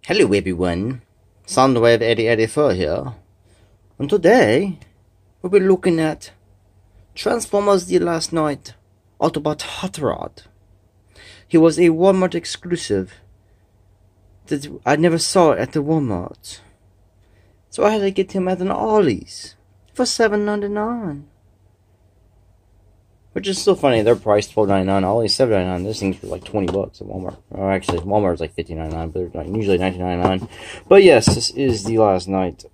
Hello everyone, Soundwave 8084 here, and today we'll be looking at Transformers the Last Night Autobot Hot Rod. He was a Walmart exclusive that I never saw at the Walmart, so I had to get him at an Ollies for $7.99. Which is still funny, they're priced $12.99, Ollies $7.99. This thing's for like $20 at Walmart. Or actually, Walmart's like $15.99, but they're like usually $19.99. But yes, this is the Last Night.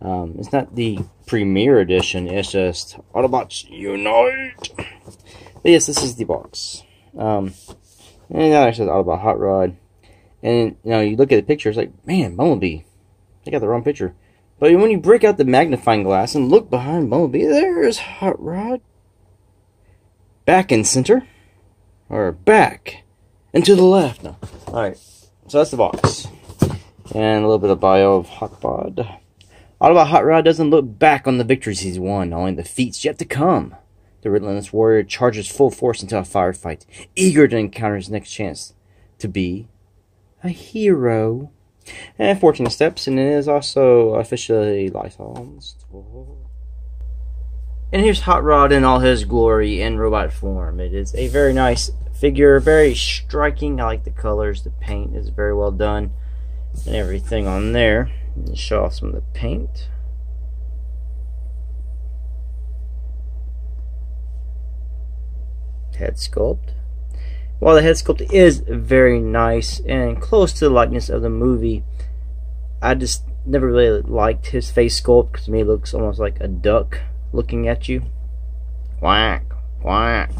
It's not the premiere edition, it's just Autobots Unite. But yes, this is the box. And now it says Autobot Hot Rod. And you know, you look at the picture, it's like, man, Bumblebee. They got the wrong picture. But when you break out the magnifying glass and look behind Bumblebee, there's Hot Rod. Back in center, or back and to the left. No. Alright, so that's the box. And a little bit of bio of Hot Rod. Autobot Hot Rod doesn't look back on the victories he's won, only the feats yet to come. The relentless warrior charges full force into a firefight, eager to encounter his next chance to be a hero. And 14 steps, and it is also officially licensed. And here's Hot Rod in all his glory in robot form. It is a very nice figure, very striking. I like the colors. The paint is very well done. And everything on there. Let's show off some of the paint. Head sculpt. While the head sculpt is very nice and close to the likeness of the movie, I just never really liked his face sculpt, because to me it looks almost like a duck looking at you. Quack, quack.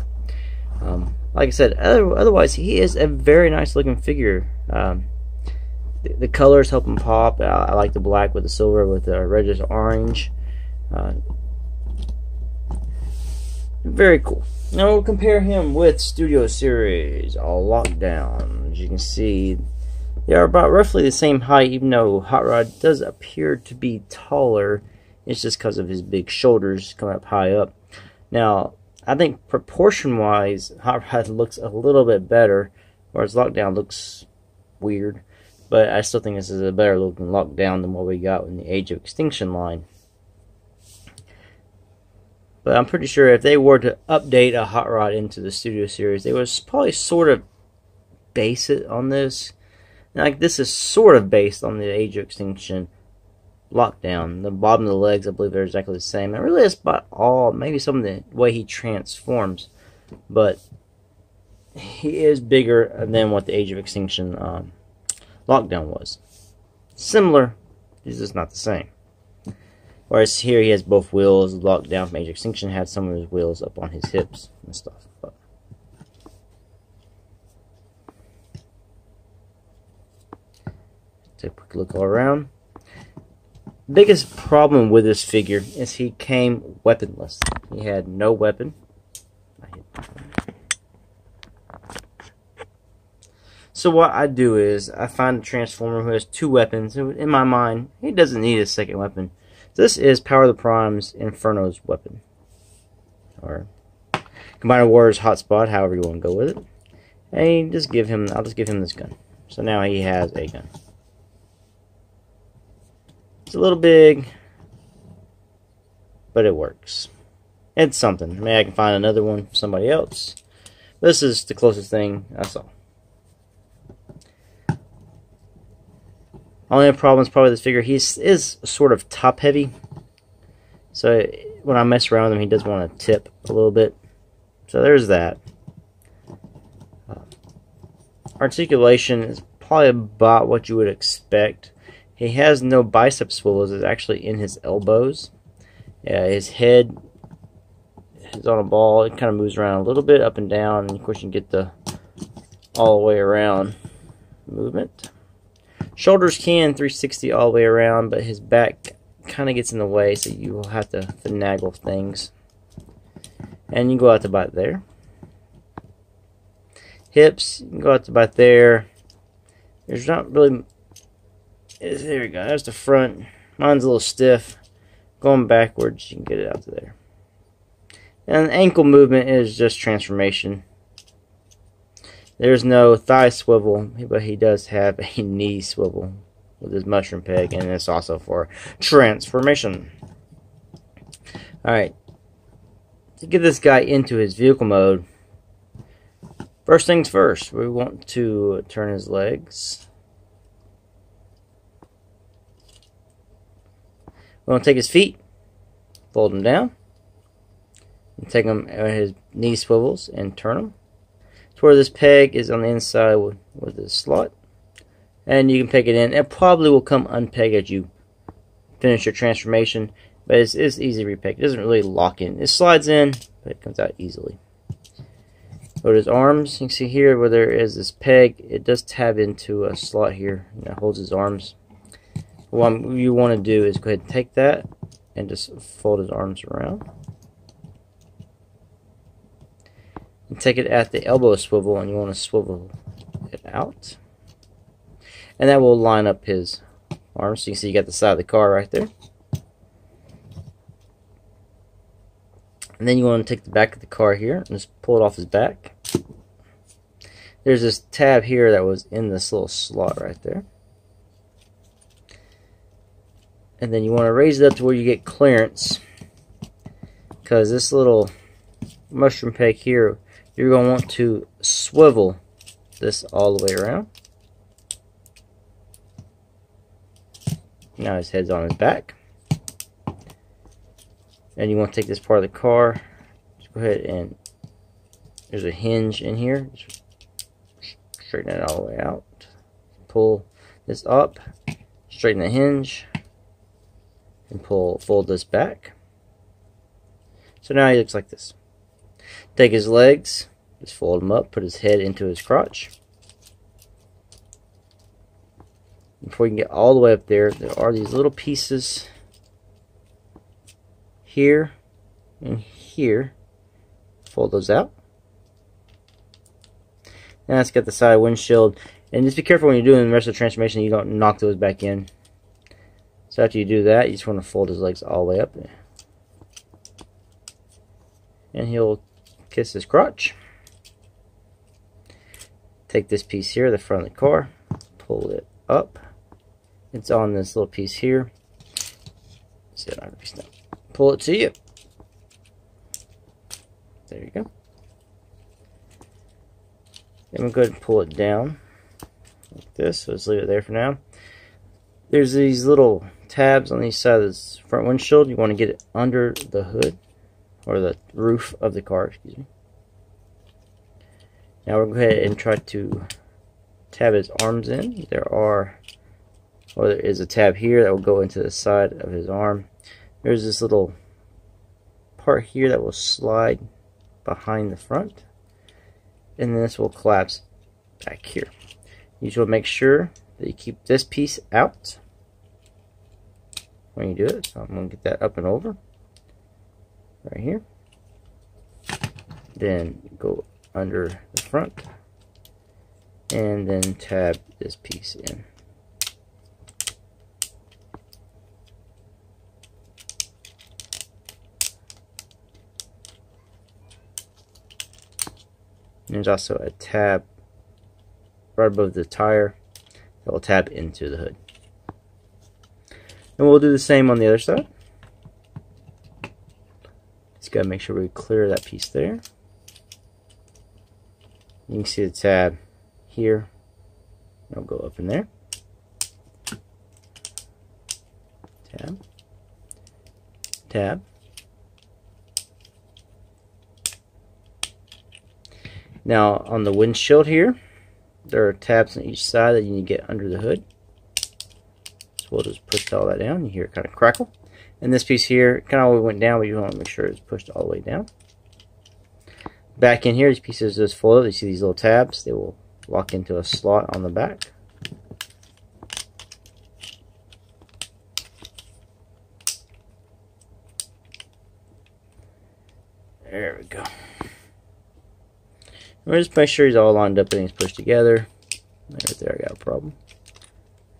Like I said, otherwise he is a very nice looking figure. The colors help him pop. I like the black with the silver with the reddish orange. Very cool. Now we'll compare him with Studio Series Lockdown. As you can see, they are about roughly the same height, even though Hot Rod does appear to be taller. It's just because of his big shoulders coming up high up. Now, I think proportion-wise, Hot Rod looks a little bit better, whereas Lockdown looks weird. But I still think this is a better looking Lockdown than what we got in the Age of Extinction line. But I'm pretty sure if they were to update a Hot Rod into the Studio Series, they would probably sort of base it on this. Like, this is sort of based on the Age of Extinction Lockdown. The bottom of the legs, I believe, are exactly the same. It really is about all, maybe some of the way he transforms, but he is bigger than what the Age of Extinction Lockdown was. Similar, it's just not the same. Whereas here he has both wheels. Lockdown from Age of Extinction had some of his wheels up on his hips and stuff. But take a quick look all around. Biggest problem with this figure is he came weaponless. He had no weapon. So what I do is I find a Transformer who has two weapons. In my mind, he doesn't need a second weapon. This is Power of the Prime's Inferno's weapon, or Combiner Warrior's Hotspot, however you want to go with it. And I'll just give him this gun. So now he has a gun. It's a little big, but it works. It's something. Maybe I can find another one for somebody else. This is the closest thing I saw. Only problem is probably this figure. He is sort of top heavy. So when I mess around with him, he does want to tip a little bit. So there's that. Articulation is probably about what you would expect. He has no bicep swivels. It's actually in his elbows. His head is on a ball. It kind of moves around a little bit, up and down. And of course, you can get the all the way around movement. Shoulders can 360 all the way around, but his back kind of gets in the way, so you will have to finagle things. And you go out to about there. Hips, you can go out to about there. There's not really... There we go, there's the front. Mine's a little stiff. Going backwards, you can get it out to there. And ankle movement is just transformation. There's no thigh swivel, but he does have a knee swivel with his mushroom peg, and it's also for transformation. Alright, to get this guy into his vehicle mode, first things first, we want to turn his legs. We want to take his feet, fold them down, and take them at his knee swivels and turn them to where this peg is on the inside with this slot. And you can peg it in. It probably will come unpegged as you finish your transformation, but it's easy to repeg. It doesn't really lock in. It slides in, but it comes out easily. Go to his arms. You can see here where there is this peg, it does tab into a slot here, and it holds his arms. What you want to do is go ahead and take that and just fold his arms around. And take it at the elbow swivel, and you want to swivel it out. And that will line up his arms. So you can see you got the side of the car right there. And then you want to take the back of the car here and just pull it off his back. There's this tab here that was in this little slot right there. And then you want to raise it up to where you get clearance, because this little mushroom peg here, you're going to want to swivel this all the way around. Now his head's on his back. And you want to take this part of the car, just go ahead and there's a hinge in here. Just straighten it all the way out. Pull this up, straighten the hinge, and fold this back. So now he looks like this. Take his legs, just fold them up, put his head into his crotch. Before you can get all the way up there, there are these little pieces here and here. Fold those out. Now it's got the side windshield. And just be careful when you're doing the rest of the transformation, you don't knock those back in. So after you do that, you just want to fold his legs all the way up. And he'll kiss his crotch. Take this piece here, the front of the car, pull it up. It's on this little piece here. See it on piece now. Pull it to you. There you go. Then we'll go ahead and pull it down like this. So let's leave it there for now. There's these little tabs on each side of this front windshield. You want to get it under the hood, or the roof of the car, excuse me. Now we'll go ahead and try to tab his arms in. There is a tab here that will go into the side of his arm. There's this little part here that will slide behind the front, and then this will collapse back here. You should make sure that you keep this piece out when you do it. So I'm going to get that up and over right here. Then go under the front and then tab this piece in. And there's also a tab right above the tire that will tab into the hood. And we'll do the same on the other side. Just gotta make sure we clear that piece there. You can see the tab here. It'll go up in there. Tab. Tab. Now on the windshield here, there are tabs on each side that you need to get under the hood. So we'll just push all that down. You hear it kind of crackle. And this piece here kind of went down, but you want to make sure it's pushed all the way down. Back in here, these pieces just fold. You see these little tabs. They will lock into a slot on the back. There we go. We'll just make sure he's all lined up, everything's pushed together. Right there, I got a problem.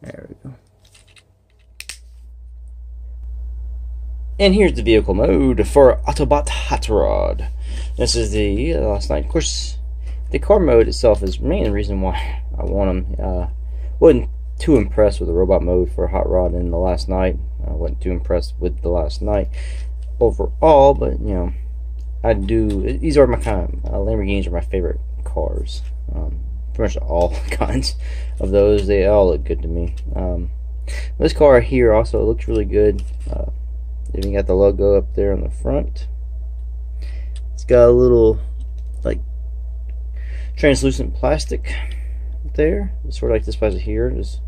There we go. And here's the vehicle mode for Autobot Hot Rod. This is the last night. Of course, the car mode itself is the main reason why I want them. Wasn't too impressed with the robot mode for Hot Rod in the last night. I wasn't too impressed with the last night overall, but you know, I do. These are my kind of Lamborghinis are my favorite cars. Pretty much all kinds of those. They all look good to me. This car here also looks really good. Even got the logo up there on the front. It's got a little like translucent plastic there, sort of like this plastic here. Just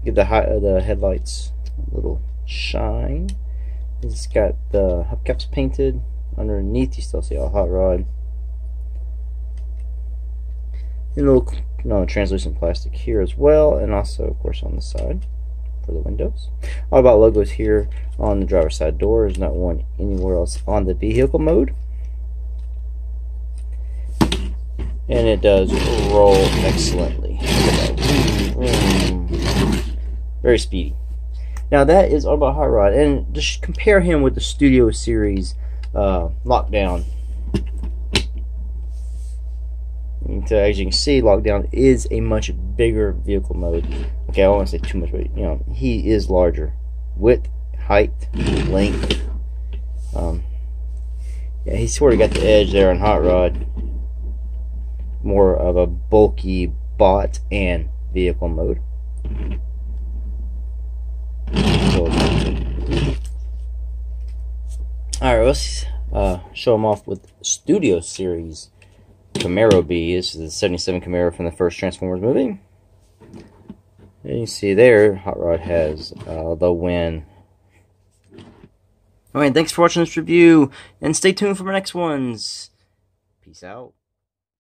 give the headlights a little shine. It's got the hubcaps painted. Underneath, you still see a Hot Rod. And a little translucent plastic here as well, and also, of course, on the side for the windows. Autobot logos here on the driver's side door. There's not one anywhere else on the vehicle mode. And it does roll excellently. Very speedy. Now that is Autobot Hot Rod, and just compare him with the Studio Series Lockdown. So as you can see, Lockdown is a much bigger vehicle mode. Okay, I don't want to say too much, but you know, he is larger. Width, height, length. Yeah, he's sort of got the edge there on Hot Rod. More of a bulky bot and vehicle mode. Alright, let's show him off with Studio Series Camaro B. This is the 77 Camaro from the first Transformers movie. And you see there, Hot Rod has the win. Alright, thanks for watching this review, and stay tuned for my next ones. Peace out.